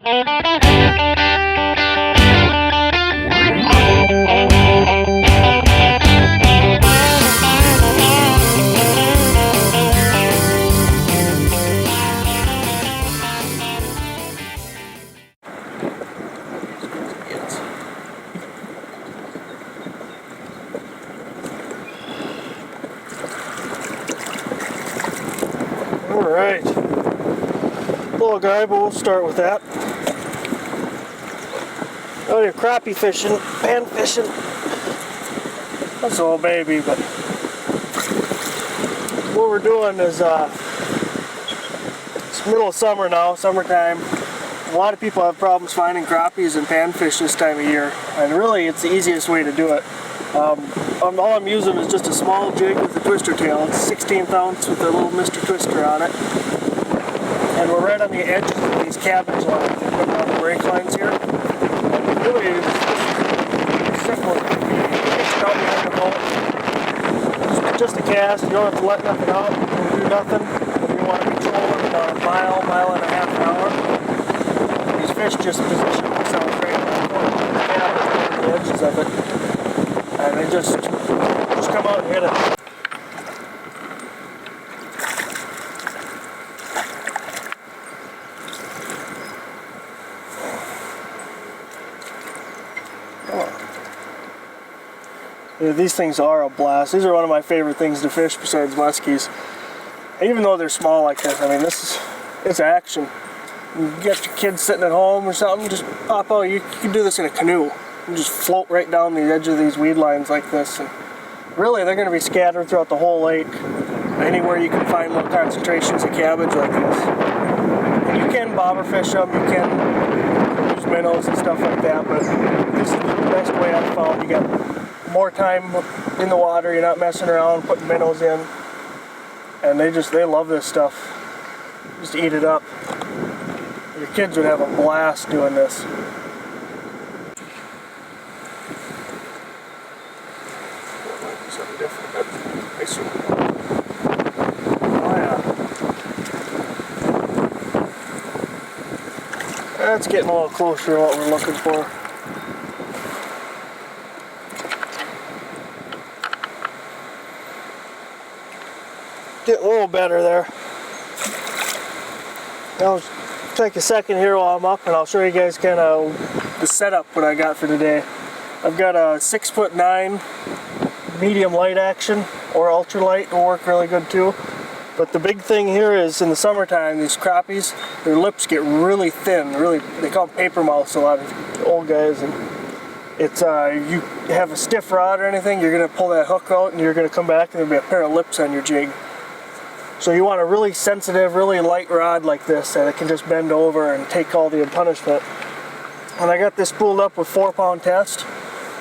Alright, little guy, but we'll start with that. Out here crappie fishing, pan fishing. That's a little baby, but what we're doing is, it's middle of summer now, summertime. A lot of people have problems finding crappies and panfish this time of year, and really it's the easiest way to do it. All I'm using is just a small jig with a twister tail. It's 16th ounce with a little Mr. Twister on it. And we're right on the edges of these cabbage lines. They put on the brake lines here. And really, it's simple. You pitch it out behind the boat. Just a cast. You don't have to let nothing out. You don't do nothing. You want to be trolling about a mile and a half an hour. These fish just position themselves right on the cabbage on the edges of it. And they just come out and hit it. Yeah, these things are a blast. These are one of my favorite things to fish besides muskies. Even though they're small like this, I mean, it's action. You get your kids sitting at home or something, just pop out. You can do this in a canoe. You just float right down the edge of these weed lines like this. And really, they're going to be scattered throughout the whole lake. Anywhere you can find little concentrations of cabbage like this. And you can bobber fish them, you can use minnows and stuff like that, but this is the best way I've found. You got more time in the water, you're not messing around, putting minnows in. And they love this stuff. Just eat it up. Your kids would have a blast doing this. Something different, but nicer. Oh yeah. That's getting a little closer to what we're looking for. Getting a little better there. I'll take a second here while I'm up and I'll show you guys kind of the setup what I got for today. I've got a 6'9" medium light action or ultralight will work really good too. But the big thing here is in the summertime, these crappies, their lips get really thin. They call them paper mouths, a lot of old guys. And it's you have a stiff rod or anything, you're gonna pull that hook out and you're gonna come back and there'll be a pair of lips on your jig. So you want a really sensitive, really light rod like this that it can just bend over and take all the punishment. And I got this spooled up with 4-pound test,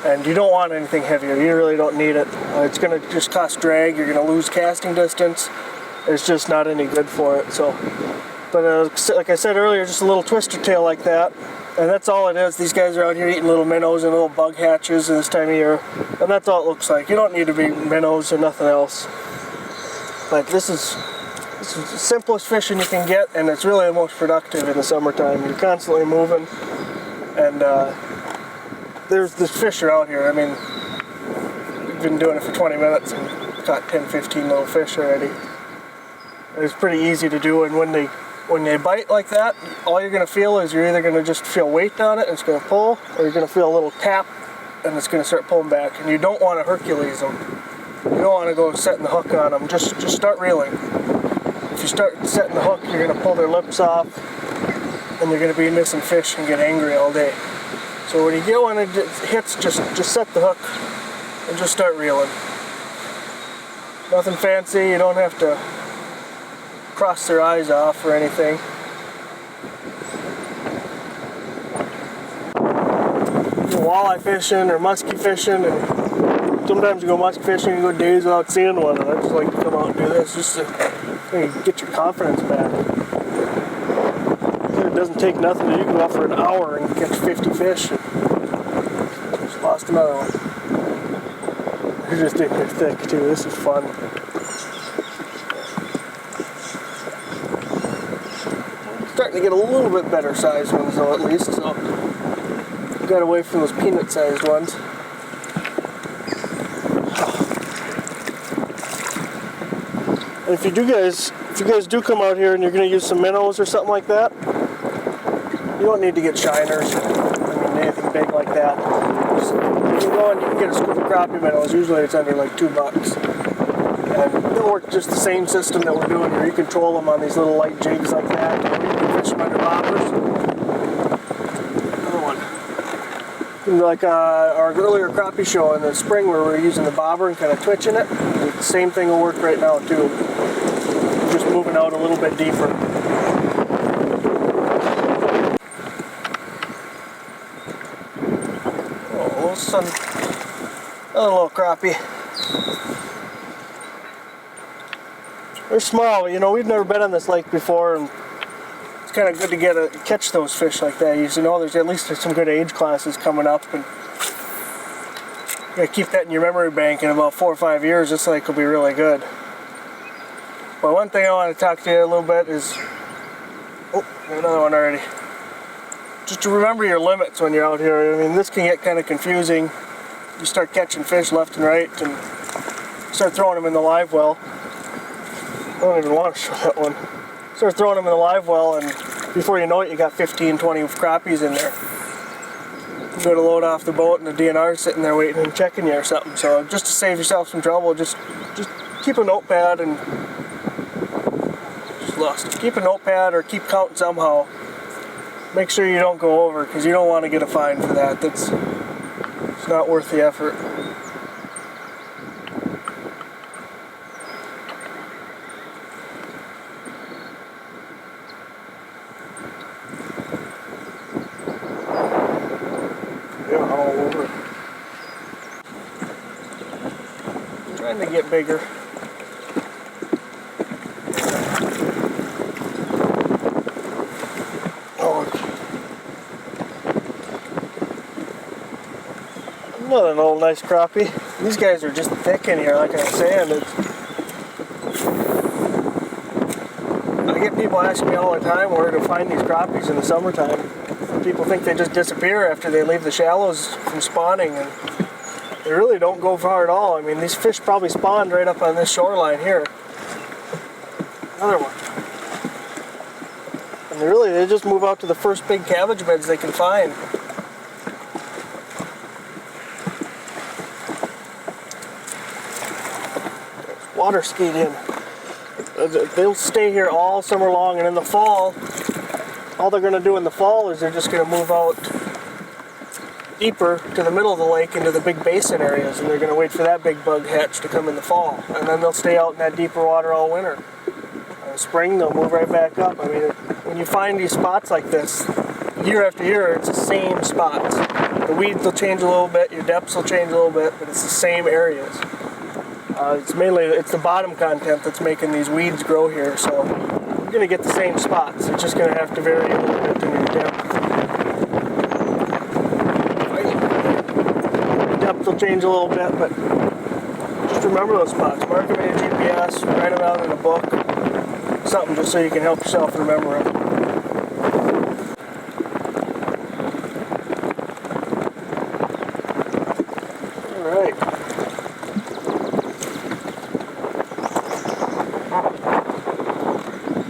and you don't want anything heavier. You really don't need it. It's going to just cause drag. You're going to lose casting distance. It's just not any good for it. So, but like I said earlier, just a little twister tail like that, and that's all it is. These guys are out here eating little minnows and little bug hatches this time of year, and that's all it looks like. You don't need to be minnows or nothing else. But this is the simplest fishing you can get, and it's really the most productive in the summertime. You're constantly moving, and there's this fish are out here. I mean, we've been doing it for 20 minutes and caught 10-15 little fish already. It's pretty easy to do, and when they bite like that, all you're going to feel is you're either going to just feel weight on it and it's going to pull, or you're going to feel a little tap and it's going to start pulling back. And you don't want to Hercules them. You don't want to go setting the hook on them. Just start reeling. If you start setting the hook, you're going to pull their lips off, and you're going to be missing fish and get angry all day. So when you get one that hits, just set the hook and just start reeling. Nothing fancy. You don't have to cross their eyes off or anything. Walleye fishing or muskie fishing, and sometimes you go muskie fishing and you go days without seeing one, and I just like to come out and do this just to get your confidence back. It doesn't take nothing. You can go out for an hour and catch 50 fish. Just lost another one. They're just in here thick too. This is fun. starting to get a little bit better sized ones though, at least, so got away from those peanut sized ones. And if you guys do come out here and you're going to use some minnows or something like that, you don't need to get shiners or anything big like that. Just, you go and you can get a scoop of crappie minnows. Usually it's under like $2. And they'll work just the same system that we're doing here. You control them on these little light jigs like that, or you can fish them under bobbers. Another one. Like our earlier crappie show in the spring where we were using the bobber and kind of twitching it. The same thing will work right now too. Just moving out a little bit deeper. Oh, another little crappie. They're small, you know, we've never been on this lake before, and it's kind of good to catch those fish like that. You know, there's at least some good age classes coming up, and you gotta keep that in your memory bank. In about 4 or 5 years, this lake will be really good. But one thing I want to talk to you a little bit is, oh, another one already. Just to remember your limits when you're out here. I mean, this can get kind of confusing. You start catching fish left and right, and start throwing them in the live well. I don't even want to show that one. Start throwing them in the live well, and before you know it, you got 15, 20 crappies in there. You go to load off the boat, and the DNR's sitting there waiting and checking you or something. So just to save yourself some trouble, just keep a notepad and keep a notepad or keep counting somehow. Make sure you don't go over, because you don't want to get a fine for that. It's not worth the effort. Yeah, all over. Trying to get bigger. Another little nice crappie. These guys are just thick in here, like I was saying. I get people asking me all the time where to find these crappies in the summertime. People think they just disappear after they leave the shallows from spawning, and they really don't go far at all. I mean, these fish probably spawned right up on this shoreline here. Another one. And they just move out to the first big cabbage beds they can find. Water skied in. They'll stay here all summer long, and in the fall, all they're going to do in the fall is they're just going to move out deeper to the middle of the lake into the big basin areas, and they're going to wait for that big bug hatch to come in the fall, and then they'll stay out in that deeper water all winter. In the spring, they'll move right back up. I mean, when you find these spots like this, year after year, it's the same spots. The weeds will change a little bit, your depths will change a little bit, but it's the same areas. It's the bottom content that's making these weeds grow here, so you're going to get the same spots. It's just going to have to vary a little bit in your depth. The depth will change a little bit, but just remember those spots. Mark them in your GPS, write them out in a book, something just so you can help yourself remember them.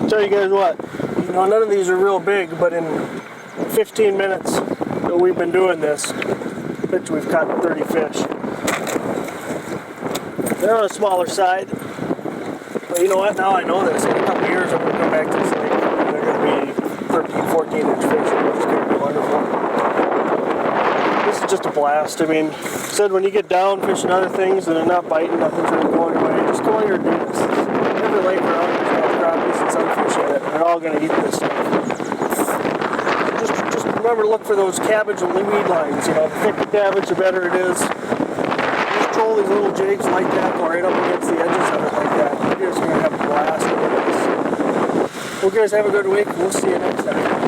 Tell you guys what, you know, none of these are real big, but in 15 minutes that we've been doing this, I bet we've caught 30 fish. They're on the smaller side, but you know what, now I know this. In a couple of years I'm going to come back to this lake, and they're going to be 13, 14 inch fish, and it's going to be wonderful. This is just a blast. I mean, said when you get down fishing other things and they're not biting, nothing's really going away, just go out here and do this. Every lake around here has got crappies and sunfish in it. They're all going to eat this stuff. Just remember to look for those cabbage and weed lines. You know, the thicker cabbage, the better it is. Just troll these little jigs like that, go right up against the edges of it like that. You're just going to have a blast with this. Well, guys, have a good week. We'll see you next time.